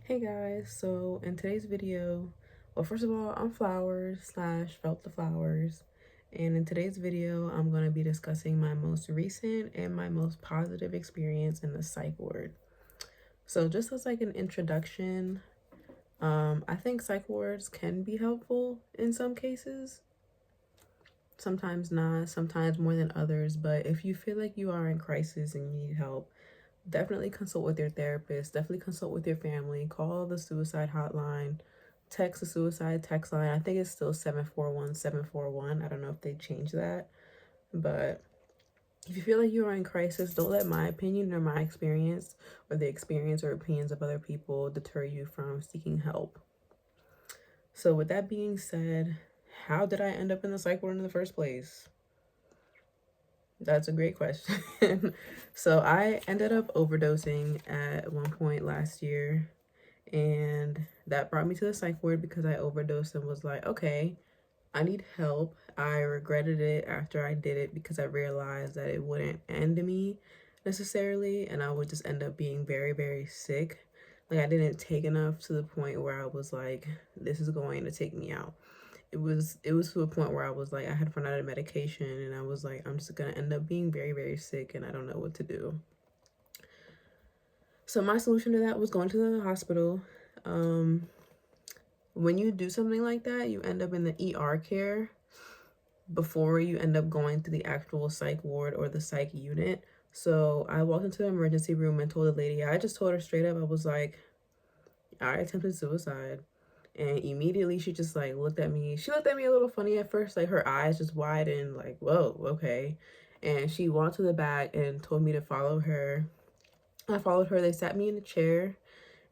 Hey guys, so in today's video, well, first of all, I'm Flowers slash Felt the Flowers, and in today's video, I'm going to be discussing my most recent and my most positive experience in the psych ward. So, just as like an introduction, I think psych wards can be helpful in some cases, sometimes not, sometimes more than others, but if you feel like you are in crisis and you need help, definitely consult with your therapist, definitely consult with your family, call the suicide hotline, text the suicide text line. I think it's still 741-741. I don't know if they changed that, but if you feel like you are in crisis, don't let my opinion or my experience or the experience or opinions of other people deter you from seeking help. So with that being said, how did I end up in the psych ward in the first place? That's a great question. So I ended up overdosing at one point last year, and that brought me to the psych ward because I overdosed and was like, okay, I need help. I regretted it after I did it because I realized that it wouldn't end me necessarily, and I would just end up being very, very sick. Like, I didn't take enough to the point where I was like, this is going to take me out. It was to a point where I was like, I had run out of medication, and I was like, I'm just gonna end up being very, very sick, and I don't know what to do. So my solution to that was going to the hospital. When you do something like that, you end up in the ER care before you end up going to the actual psych ward or the psych unit. So I walked into the emergency room and told the lady, I just told her straight up, I was like, I attempted suicide. And immediately she just like looked at me. She looked at me a little funny at first, like her eyes just widened, like, whoa, okay. And she walked to the back and told me to follow her. I followed her. They sat me in a chair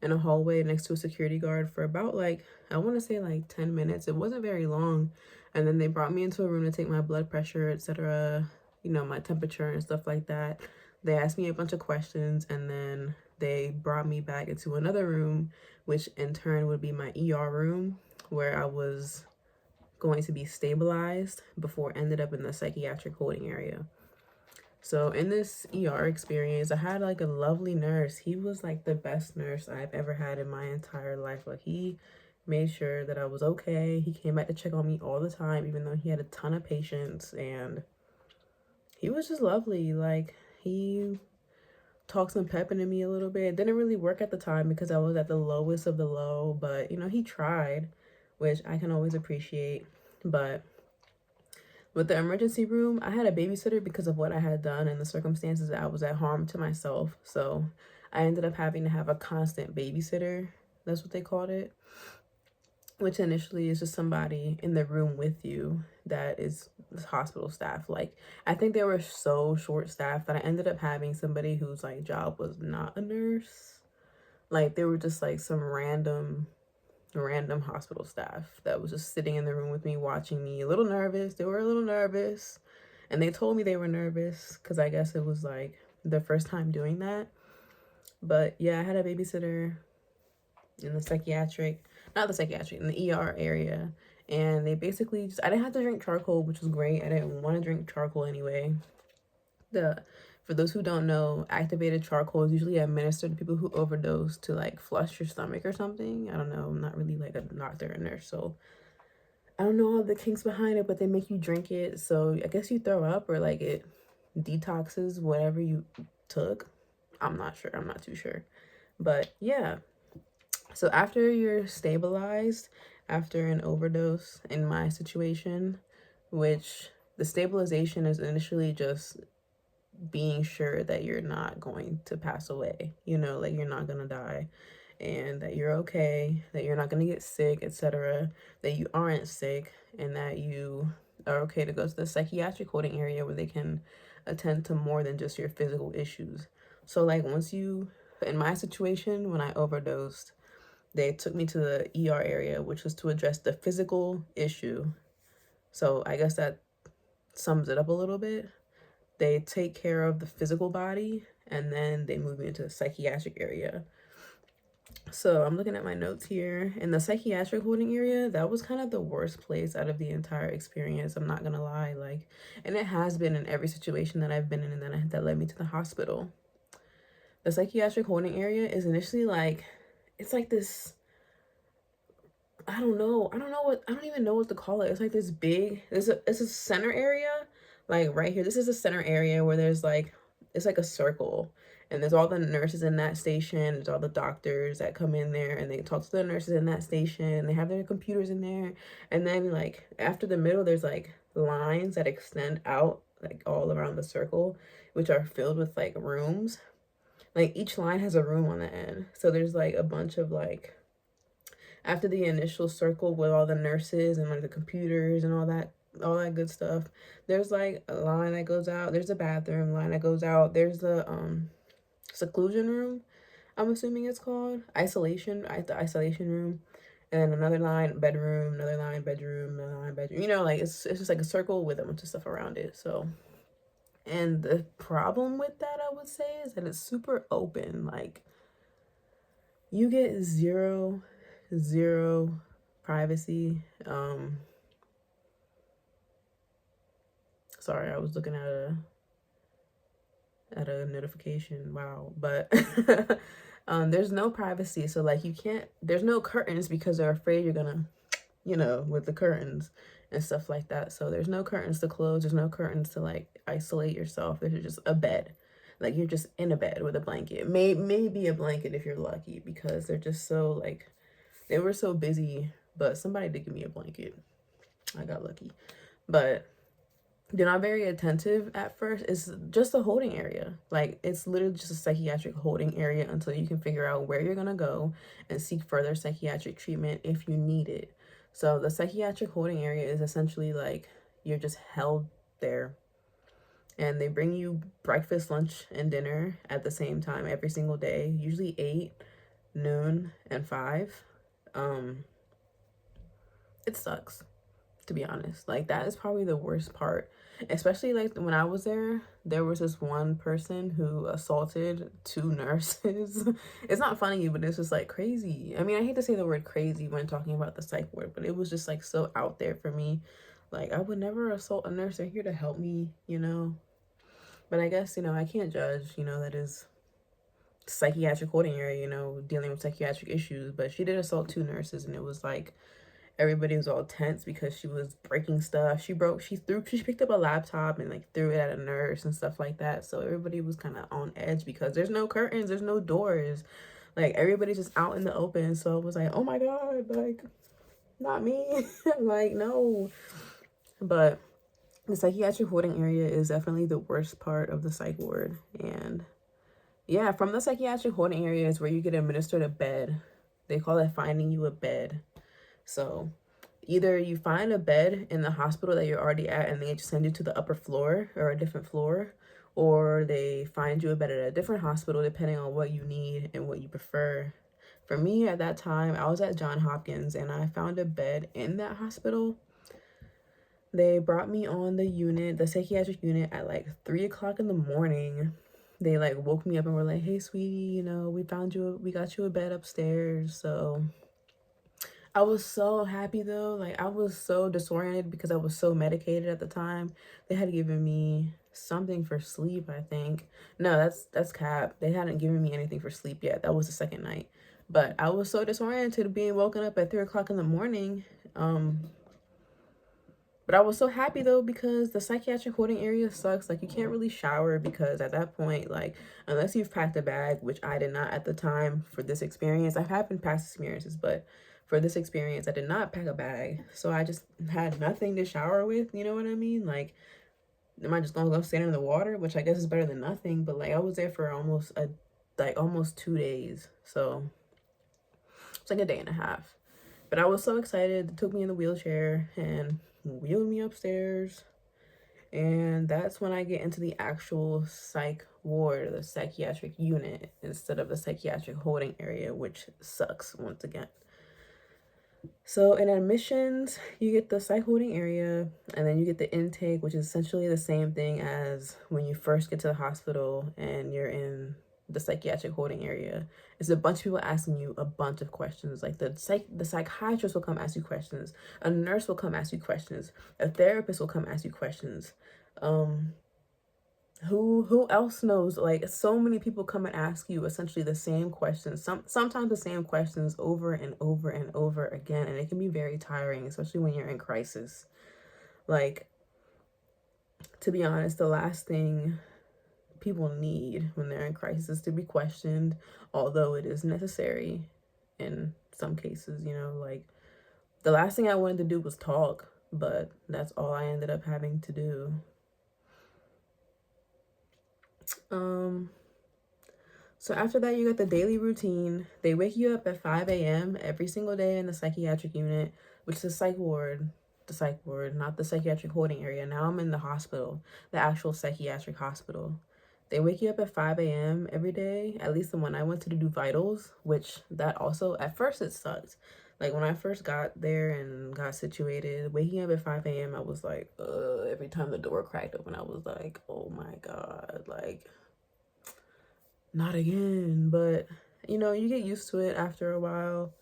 in a hallway next to a security guard for about like, I want to say like 10 minutes. It wasn't very long. And then they brought me into a room to take my blood pressure, etc., my temperature and stuff like that. They asked me a bunch of questions, and then they brought me back into another room, which in turn would be my ER room, where I was going to be stabilized before I ended up in the psychiatric holding area. So in this ER experience, I had like a lovely nurse. He was like the best nurse I've ever had in my entire life. Like, he made sure that I was okay. He came back to check on me all the time, even though he had a ton of patients, and he was just lovely. Like, he talked some pep into me a little bit. It didn't really work at the time because I was at the lowest of the low, but he tried, which I can always appreciate. But with the emergency room, I had a babysitter because of what I had done and the circumstances that I was at harm to myself. So I ended up having to have a constant babysitter. That's what they called it. Which initially is just somebody in the room with you that is hospital staff. Like, I think they were so short staffed that I ended up having somebody whose like job was not a nurse. Like, they were just like some random hospital staff that was just sitting in the room with me, watching me, a little nervous. They were a little nervous, and they told me they were nervous because I guess it was like their first time doing that. But yeah, I had a babysitter in the in the ER area, and they basically just, I didn't have to drink charcoal, which was great. I didn't want to drink charcoal anyway. For those who don't know, activated charcoal is usually administered to people who overdose to like flush your stomach or something. I don't know. I'm not really like a doctor or nurse, so I don't know all the kinks behind it, but they make you drink it. So I guess you throw up, or like it detoxes whatever you took. I'm not sure. I'm not too sure. But yeah. So after you're stabilized, after an overdose in my situation, which the stabilization is initially just being sure that you're not going to pass away, like you're not going to die, and that you're okay, that you're not going to get sick, etc., that you aren't sick, and that you are okay to go to the psychiatric holding area where they can attend to more than just your physical issues. So like, in my situation, when I overdosed, they took me to the ER area, which was to address the physical issue. So I guess that sums it up a little bit. They take care of the physical body, and then they move me into the psychiatric area. So I'm looking at my notes here. In the psychiatric holding area, that was kind of the worst place out of the entire experience. I'm not gonna lie, like, and it has been in every situation that I've been in, and then that led me to the hospital. The psychiatric holding area is initially like, it's like this, I don't even know what to call it. It's like this big, it's a center area, like right here. This is a center area where there's like, it's like a circle. And there's all the nurses in that station. There's all the doctors that come in there and they talk to the nurses in that station. They have their computers in there. And then like after the middle, there's like lines that extend out like all around the circle, which are filled with like rooms. Like each line has a room on the end. So there's like a bunch of like, after the initial circle with all the nurses and like the computers and all that good stuff, there's like a line that goes out. There's a bathroom line that goes out. There's the seclusion room, I'm assuming it's called isolation, the isolation room, and then another line bedroom, another line bedroom, another line bedroom. You know, like it's just like a circle with a bunch of stuff around it. So, and the problem with that, I would say, is that it's super open. Like you get zero privacy. Sorry, I was looking at a notification. Wow. But there's no privacy. So like you can't, there's no curtains because they're afraid you're gonna, you know, with the curtains and stuff like that. So there's no curtains to close. There's no curtains to like isolate yourself. There's just a bed. Like you're just in a bed with a blanket. Maybe a blanket if you're lucky, because they're just so like, they were so busy, but somebody did give me a blanket. I got lucky. But they're not very attentive at first. It's just a holding area. Like it's literally just a psychiatric holding area until you can figure out where you're gonna go and seek further psychiatric treatment if you need it. So the psychiatric holding area is essentially like you're just held there, and they bring you breakfast, lunch, and dinner at the same time every single day, usually 8, noon, and 5. It sucks, to be honest. Like that is probably the worst part, especially like when I was there was this one person who assaulted 2 nurses. It's not funny, but it's just like crazy. I mean, I hate to say the word crazy when talking about the psych ward, but it was just like so out there for me. Like I would never assault a nurse. They're here to help me, you know. But I guess, you know, I can't judge, you know, that is psychiatric holding area, you know, dealing with psychiatric issues. But she did assault 2 nurses, and it was like everybody was all tense because she was breaking stuff. She picked up a laptop and like threw it at a nurse and stuff like that. So everybody was kind of on edge because there's no curtains, there's no doors. Like everybody's just out in the open. So it was like, oh my God, like not me. Like, no. But the psychiatric holding area is definitely the worst part of the psych ward. And yeah, from the psychiatric holding area is where you get administered a bed. They call it finding you a bed. So either you find a bed in the hospital that you're already at and they just send you to the upper floor or a different floor, or they find you a bed at a different hospital depending on what you need and what you prefer. For me at that time, I was at Johns Hopkins and I found a bed in that hospital. They brought me on the unit, the psychiatric unit, at like 3 o'clock in the morning. They like woke me up and were like, hey sweetie, you know, we got you a bed upstairs. So I was so happy though. Like I was so disoriented because I was so medicated at the time. They had given me something for sleep, I think. No, that's cap. They hadn't given me anything for sleep yet. That was the second night. But I was so disoriented being woken up at 3 o'clock in the morning. But I was so happy though because the psychiatric holding area sucks. Like you can't really shower because at that point, like unless you've packed a bag, which I did not at the time for this experience. I've had past experiences, but for this experience, I did not pack a bag. So I just had nothing to shower with, you know what I mean? Like, am I just gonna go stand in the water? Which I guess is better than nothing, but like I was there for almost 2 days. So it's like a day and a half. But I was so excited. They took me in the wheelchair and wheeled me upstairs. And that's when I get into the actual psych ward, the psychiatric unit, instead of the psychiatric holding area, which sucks once again. So in admissions, you get the psych holding area, and then you get the intake, which is essentially the same thing as when you first get to the hospital and you're in the psychiatric holding area. It's a bunch of people asking you a bunch of questions. Like the psychiatrist will come ask you questions. A nurse will come ask you questions. A therapist will come ask you questions. Who else knows? Like, so many people come and ask you essentially the same questions, sometimes the same questions over and over and over again, and it can be very tiring, especially when you're in crisis. Like, to be honest, the last thing people need when they're in crisis is to be questioned, although it is necessary in some cases, you know. Like, the last thing I wanted to do was talk, but that's all I ended up having to do. So after that, you got the daily routine. They wake you up at 5 a.m. every single day in the psychiatric unit, which is the psych ward, not the psychiatric holding area. Now I'm in the hospital, the actual psychiatric hospital. They wake you up at 5 a.m. every day, at least the one I went to do vitals, which that also, at first it sucked. Like, when I first got there and got situated, waking up at 5 a.m., I was like, every time the door cracked open, I was like, oh my God, like, not again. But, you know, you get used to it after a while.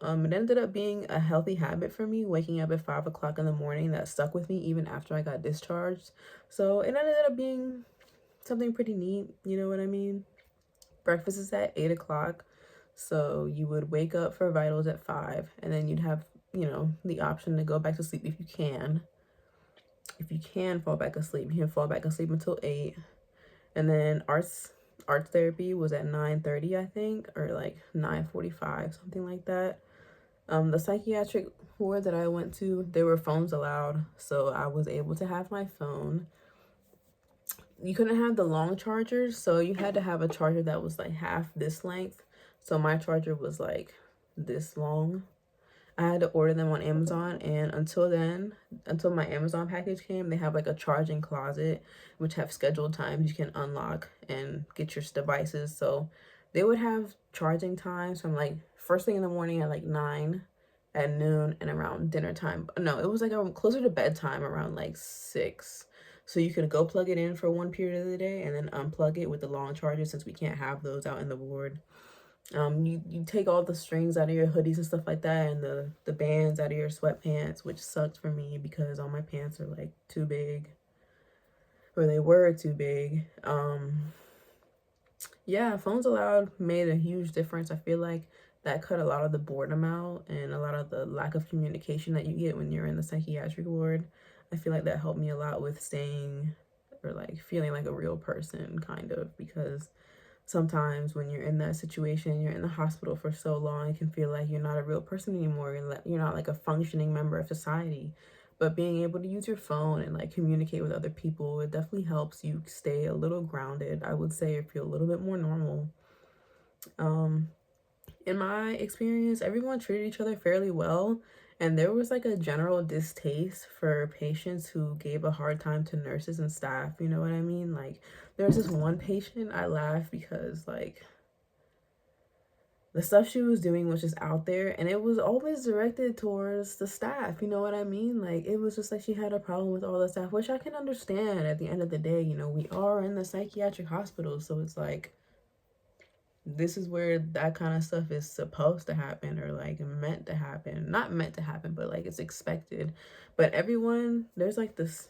It ended up being a healthy habit for me, waking up at 5 o'clock in the morning. That stuck with me even after I got discharged. So it ended up being something pretty neat, you know what I mean? Breakfast is at 8 o'clock. So you would wake up for vitals at 5, and then you'd have, you know, the option to go back to sleep if you can. If you can fall back asleep, you can fall back asleep until 8. And then arts therapy was at 9:30, I think, or like 9:45, something like that. The psychiatric ward that I went to, there were phones allowed, so I was able to have my phone. You couldn't have the long chargers, so you had to have a charger that was like half this length. So my charger was like this long. I had to order them on Amazon, and until my Amazon package came, they have like a charging closet, which have scheduled times you can unlock and get your devices. So they would have charging times from like first thing in the morning at like 9, at noon, and around dinner time. No, it was like closer to bedtime around like 6. So you could go plug it in for one period of the day and then unplug it with the long charger, since we can't have those out in the ward. You take all the strings out of your hoodies and stuff like that, and the bands out of your sweatpants, which sucks for me because all my pants are like too big, or they were too big. Yeah, phones allowed made a huge difference. I feel like that cut a lot of the boredom out and a lot of the lack of communication that you get when you're in the psychiatric ward. I feel like that helped me a lot with staying, or like feeling like a real person, kind of, because sometimes when you're in that situation, you're in the hospital for so long, it can feel like you're not a real person anymore. You're not like a functioning member of society. But being able to use your phone and like communicate with other people, it definitely helps you stay a little grounded, I would say, or feel a little bit more normal. In my experience, everyone treated each other fairly well, and there was like a general distaste for patients who gave a hard time to nurses and staff, you know what I mean? Like, there was this one patient, I laughed because like the stuff she was doing was just out there, and it was always directed towards the staff, you know what I mean? Like, it was just like she had a problem with all the staff, which I can understand. At the end of the day, you know, we are in the psychiatric hospital, so it's like, this is where that kind of stuff is supposed to happen, or like meant to happen. Not meant to happen, but like it's expected. But everyone, there's like this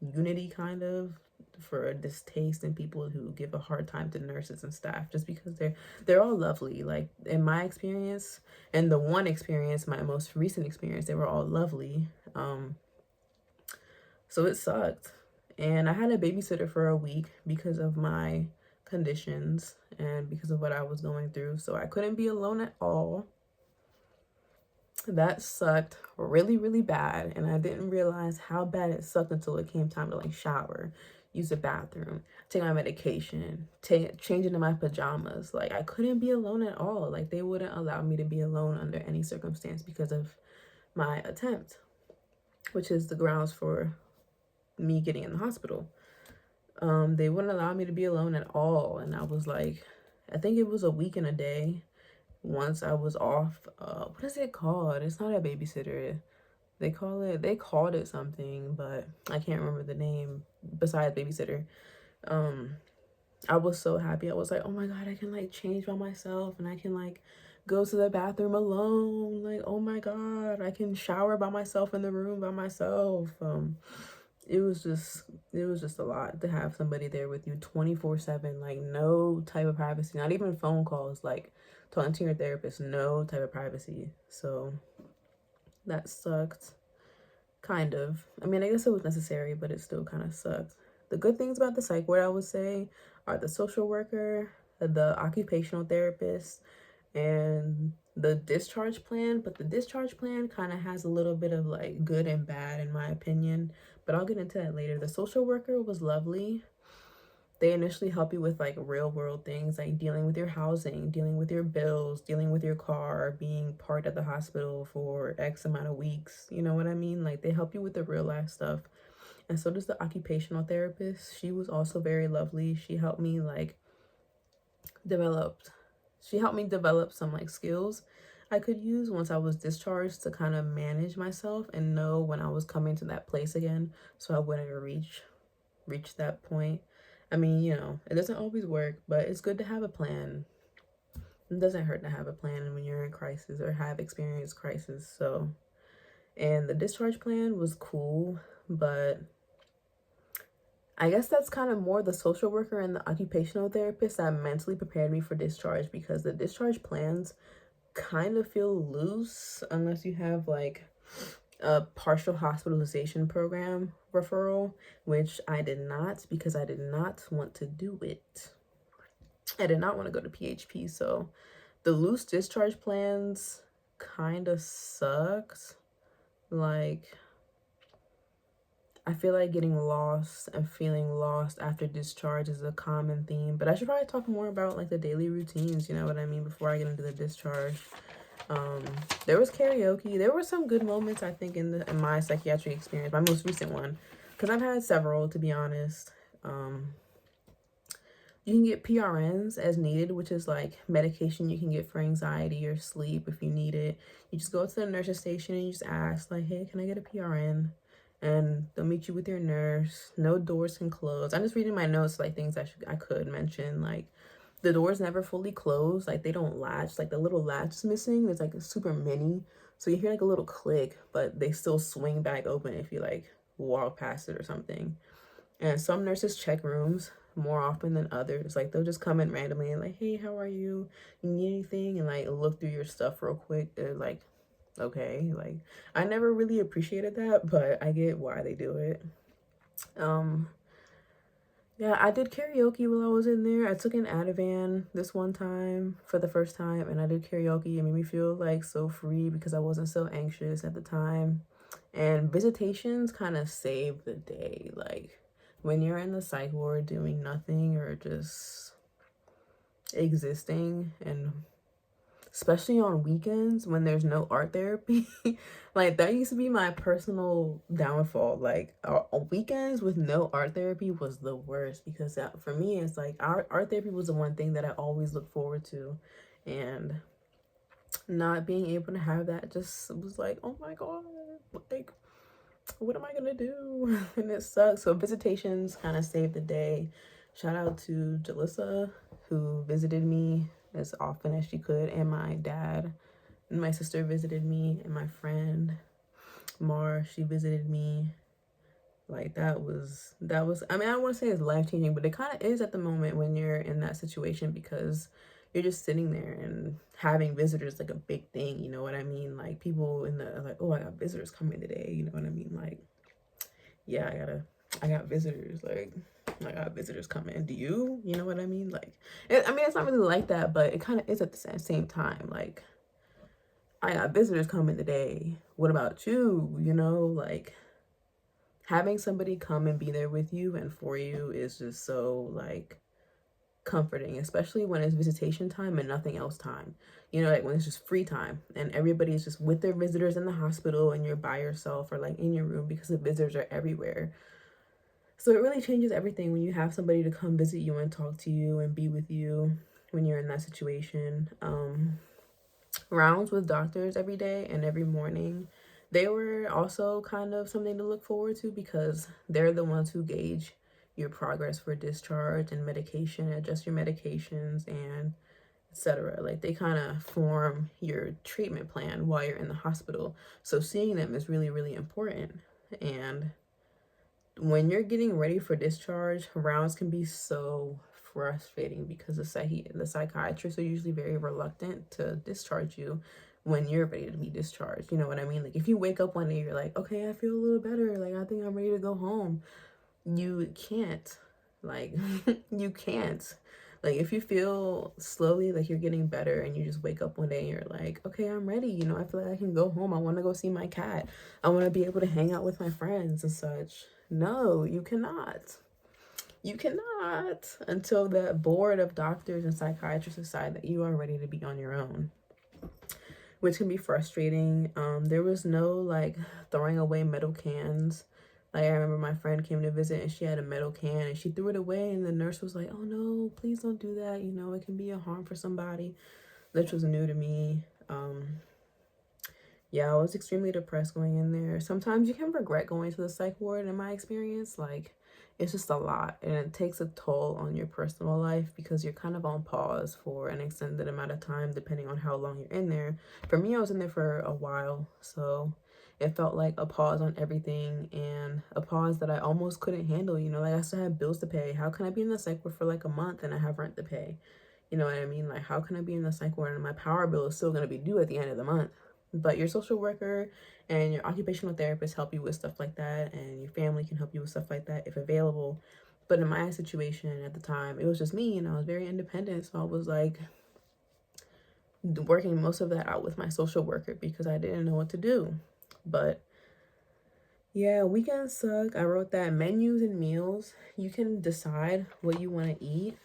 unity kind of for a distaste in people who give a hard time to nurses and staff, just because they're all lovely. Like, in my experience, and the one experience, my most recent experience, they were all lovely. So it sucked. And I had a babysitter for a week because of my conditions and because of what I was going through. So I couldn't be alone at all. That sucked really, really bad. And I didn't realize how bad it sucked until it came time to like shower, use the bathroom, take my medication, change into my pajamas. Like, I couldn't be alone at all. Like, they wouldn't allow me to be alone under any circumstance because of my attempt, which is the grounds for me getting in the hospital. They wouldn't allow me to be alone at all. And I was like, I think it was a week and a day once I was off. What is it called? It's not a babysitter. They called it something, but I can't remember the name besides babysitter. I was so happy. I was like, oh my God, I can like change by myself, and I can like go to the bathroom alone. Like, oh my God, I can shower by myself in the room by myself. it was just a lot to have somebody there with you 24/7, like no type of privacy, not even phone calls, like talking to your therapist, no type of privacy. So that sucked. Kind of. I mean, I guess it was necessary, but it still kind of sucked. The good things about the psych ward, I would say, are the social worker, the occupational therapist, and the discharge plan. But the discharge plan kind of has a little bit of like good and bad, in my opinion. But I'll get into that later. The social worker was lovely. They initially help you with like real world things like dealing with your housing, dealing with your bills, dealing with your car, being part of the hospital for X amount of weeks. You know what I mean? Like they help you with the real life stuff. And so does the occupational therapist. She was also very lovely. Develop she helped me develop some like skills I could use once I was discharged to kind of manage myself and know when I was coming to that place again so I wouldn't reach that point. I mean, it doesn't always work, but it's good to have a plan. It doesn't hurt to have a plan when you're in crisis or have experienced crisis. So, and the discharge plan was cool, but I guess that's kind of more the social worker and the occupational therapist that mentally prepared me for discharge, because the discharge plans kind of feel loose unless you have like a partial hospitalization program referral, which I did not, because I did not want to do it. I did not want to go to PHP. So the loose discharge plans kind of sucked. Like, I feel like getting lost and feeling lost after discharge is a common theme, but I should probably talk more about like the daily routines, you know what I mean, before I get into the discharge. There was karaoke. There were some good moments, I think, in my psychiatric experience, my most recent one, because I've had several, to be honest. You can get PRNs as needed, which is like medication you can get for anxiety or sleep if you need it. You just go to the nurse's station and you just ask, like, hey, can I get a PRN? And they'll meet you with your nurse. No doors can close. I'm just reading my notes, like things I could mention. Like, the doors never fully close. Like, they don't latch. Like, the little latch is missing. It's like a super mini. So you hear like a little click, but they still swing back open if you like walk past it or something. And some nurses check rooms more often than others. Like, they'll just come in randomly and like, hey, how are you? You need anything? And like look through your stuff real quick. They're like, okay. Like, I never really appreciated that, but I get why they do it. Yeah, I did karaoke while I was in there. I took an Ativan this one time for the first time, and I did karaoke. It made me feel like so free because I wasn't so anxious at the time. And visitations kind of saved the day. Like, when you're in the psych ward doing nothing or just existing, and especially on weekends when there's no art therapy, like that used to be my personal downfall. Like, weekends with no art therapy was the worst, because for me it's like art therapy was the one thing that I always look forward to, and not being able to have that just was like, oh my god, like what am I gonna do? And it sucks. So visitations kind of saved the day. Shout out to Jalissa, who visited me as often as she could, and my dad and my sister visited me, and my friend Mar, she visited me. Like, that was I mean, I don't want to say it's life-changing, but it kind of is at the moment when you're in that situation, because you're just sitting there, and having visitors like a big thing, you know what I mean? Like, people in the like, oh, I got visitors coming today, you know what I mean? Like, yeah, I got visitors, like I got visitors coming. Do you know what I mean? Like, I mean, it's not really like that, but it kind of is at the same time. Like, I got visitors coming today. What about you? You know, like, having somebody come and be there with you and for you is just so like comforting, especially when it's visitation time and nothing else time. You know, like when it's just free time and everybody's just with their visitors in the hospital and you're by yourself or like in your room, because the visitors are everywhere. So it really changes everything when you have somebody to come visit you and talk to you and be with you when you're in that situation. Rounds with doctors every day and every morning, they were also kind of something to look forward to, because they're the ones who gauge your progress for discharge and medication, adjust your medications, and etc. Like, they kind of form your treatment plan while you're in the hospital. So seeing them is really, really important. And when you're getting ready for discharge, rounds can be so frustrating because the psychiatrists are usually very reluctant to discharge you when you're ready to be discharged. You know what I mean? Like if you wake up one day, you're like, okay, I feel a little better. Like I think I'm ready to go home. You can't. Like you can't. Like if you feel slowly like you're getting better and you just wake up one day and you're like, okay, I'm ready. You know, I feel like I can go home. I want to go see my cat. I want to be able to hang out with my friends and such. No, you cannot. You cannot until the board of doctors and psychiatrists decide that you are ready to be on your own, which can be frustrating. There was no like throwing away metal cans. Like I remember my friend came to visit and she had a metal can and she threw it away and the nurse was like, "Oh no, please don't do that. You know, it can be a harm for somebody." Which was new to me. Yeah, I was extremely depressed going in there. Sometimes you can regret going to the psych ward in my experience. Like, it's just a lot and it takes a toll on your personal life because you're kind of on pause for an extended amount of time depending on how long you're in there. For me, I was in there for a while, so it felt like a pause on everything and a pause that I almost couldn't handle. You know, like I still have bills to pay. How can I be in the psych ward for like a month and I have rent to pay? You know what I mean? Like, how can I be in the psych ward and my power bill is still going to be due at the end of the month? But your social worker and your occupational therapist help you with stuff like that, and your family can help you with stuff like that if available. But in my situation at the time, it was just me and I was very independent. So I was like working most of that out with my social worker because I didn't know what to do. But yeah, weekends suck. I wrote that menus and meals, you can decide what you want to eat.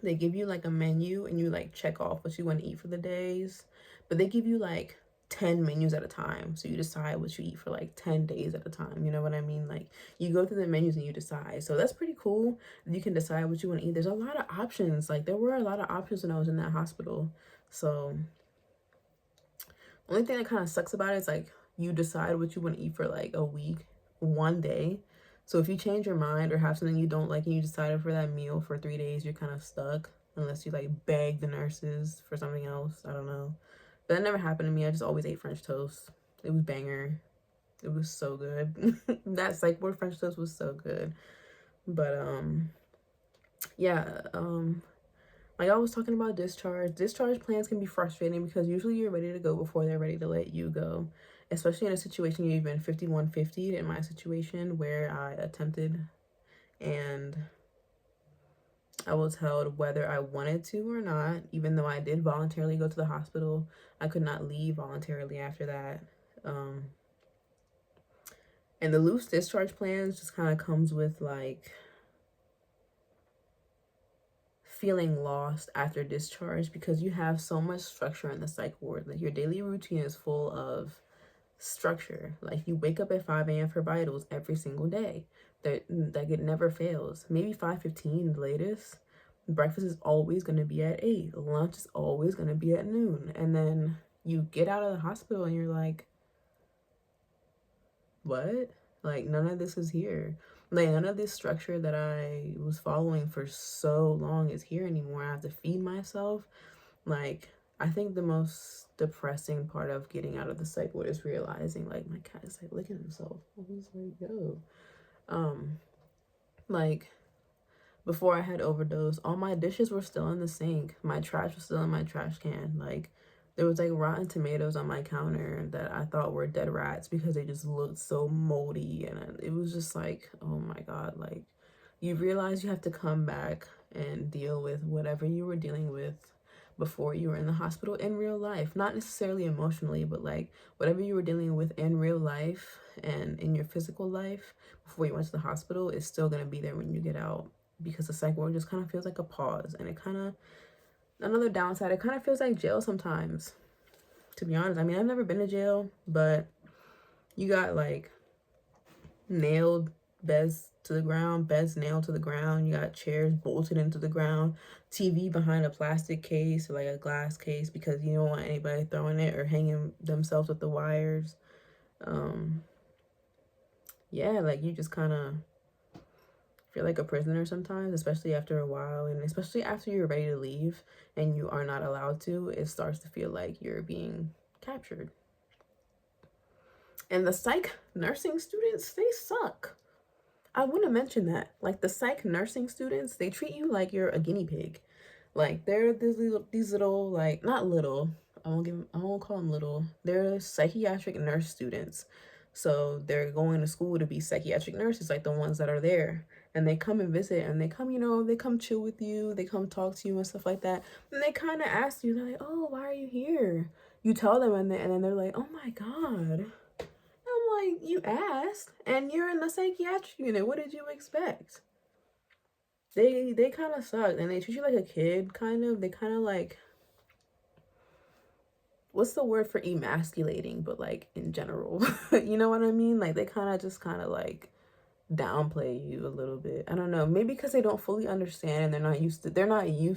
They give you like a menu and you like check off what you want to eat for the days. But they give you like 10 menus at a time. So you decide what you eat for like 10 days at a time. You know what I mean? Like you go through the menus and you decide. So that's pretty cool. You can decide what you want to eat. There's a lot of options. Like there were a lot of options when I was in that hospital. So the only thing that kind of sucks about it is like you decide what you want to eat for like a week, one day. So if you change your mind or have something you don't like and you decided for that meal for 3 days, you're kind of stuck unless you like beg the nurses for something else. I don't know. But that never happened to me. I just always ate French toast. It was banger. It was so good. That psych ward French toast was so good. But yeah, like I was talking about discharge. Discharge plans can be frustrating because usually you're ready to go before they're ready to let you go. Especially in a situation you've been 5150'd in my situation where I attempted and I was held whether I wanted to or not. Even though I did voluntarily go to the hospital, I could not leave voluntarily after that. And the loose discharge plans just kind of comes with like feeling lost after discharge because you have so much structure in the psych ward. Like your daily routine is full of structure. Like you wake up at 5 a.m. for vitals every single day. That it never fails. Maybe 5:15 the latest. Breakfast is always going to be at 8. Lunch is always going to be at noon. And then you get out of the hospital and you're like, what? Like none of this is here. Like none of this structure that I was following for so long is here anymore. I have to feed myself. Like I think the most depressing part of getting out of the psych ward is realizing like my cat is like licking himself. I was like, yo. Like before I had overdosed, all my dishes were still in the sink. My trash was still in my trash can. Like there was like rotten tomatoes on my counter that I thought were dead rats because they just looked so moldy, and it was just like, oh my god, like you realize you have to come back and deal with whatever you were dealing with before you were in the hospital in real life. Not necessarily emotionally, but like whatever you were dealing with in real life and in your physical life before you went to the hospital is still going to be there when you get out, because the psych ward just kind of feels like a pause. And it kind of, another downside, it kind of feels like jail sometimes, to be honest. I mean, I've never been to jail, but you got like nailed beds to the ground, beds nailed to the ground. You got chairs bolted into the ground, TV behind a plastic case or like a glass case because you don't want anybody throwing it or hanging themselves with the wires. Yeah, like you just kind of feel like a prisoner sometimes, especially after a while, and especially after you're ready to leave and you are not allowed to, it starts to feel like you're being captured. And the psych nursing students, they suck. I want to mention that. Like the psych nursing students, they treat you like you're a guinea pig. Like they're these little like not little. I won't call them little. They're psychiatric nurse students. So they're going to school to be psychiatric nurses, like the ones that are there. And they come and visit and they come, they come chill with you, they come talk to you and stuff like that. And they kind of ask you, they're like, oh, why are you here? You tell them and then they're like, oh my God. I'm like, you asked and you're in the psychiatric unit. What did you expect? They kind of suck and they treat you like a kid, kind of. They kind of like, what's the word for emasculating, but like in general. You know what I mean? Like they kind of just kind of like downplay you a little bit. I don't know, maybe because they don't fully understand and they're not used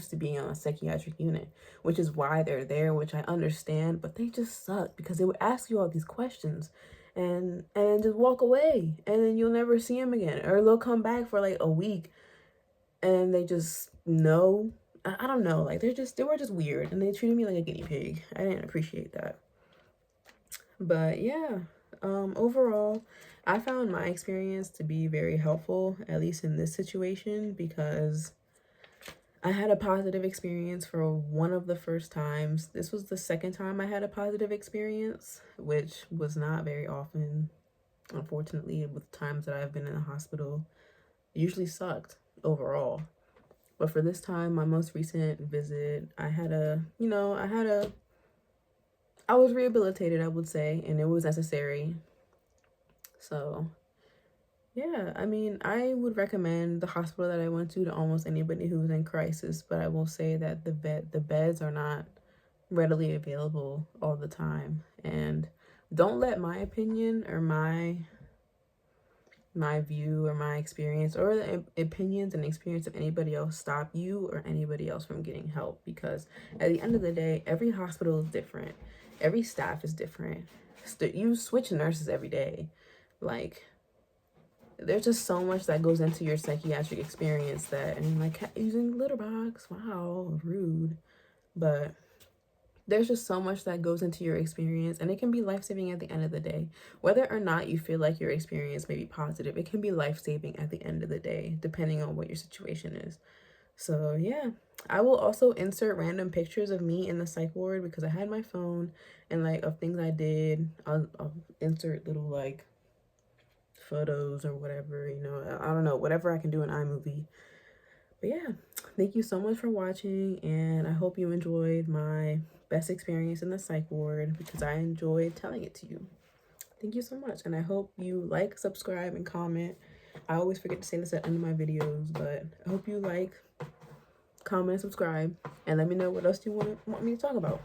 to being on a psychiatric unit, which is why they're there, which I understand, but they just suck because they would ask you all these questions and just walk away and then you'll never see them again, or they'll come back for like a week and they just know. I don't know, like they were just weird and they treated me like a guinea pig. I didn't appreciate that. But yeah, overall, I found my experience to be very helpful, at least in this situation, because I had a positive experience for one of the first times. This was the second time I had a positive experience, which was not very often, unfortunately, with times that I've been in the hospital. It usually sucked overall. But for this time, my most recent visit, I was rehabilitated, I would say, and it was necessary. So, yeah, I mean, I would recommend the hospital that I went to almost anybody who's in crisis, but I will say that the beds are not readily available all the time. And don't let my opinion or my view or my experience or the opinions and experience of anybody else stop you or anybody else from getting help, because at the end of the day, every hospital is different, every staff is different. You switch nurses every day. Like there's just so much that goes into your psychiatric experience, that, and like using litter box, wow, rude, but there's just so much that goes into your experience, and it can be life-saving at the end of the day. Whether or not you feel like your experience may be positive, it can be life-saving at the end of the day, depending on what your situation is. So yeah, I will also insert random pictures of me in the psych ward because I had my phone, and like of things I did. I'll insert little like photos or whatever, I don't know, whatever I can do in iMovie. But yeah, thank you so much for watching, and I hope you enjoyed my best experience in the psych ward, because I enjoyed telling it to you. Thank you so much, and I hope you like, subscribe, and comment. I always forget to say this at the end of my videos, but I hope you like, comment, and subscribe, and let me know what else you want me to talk about.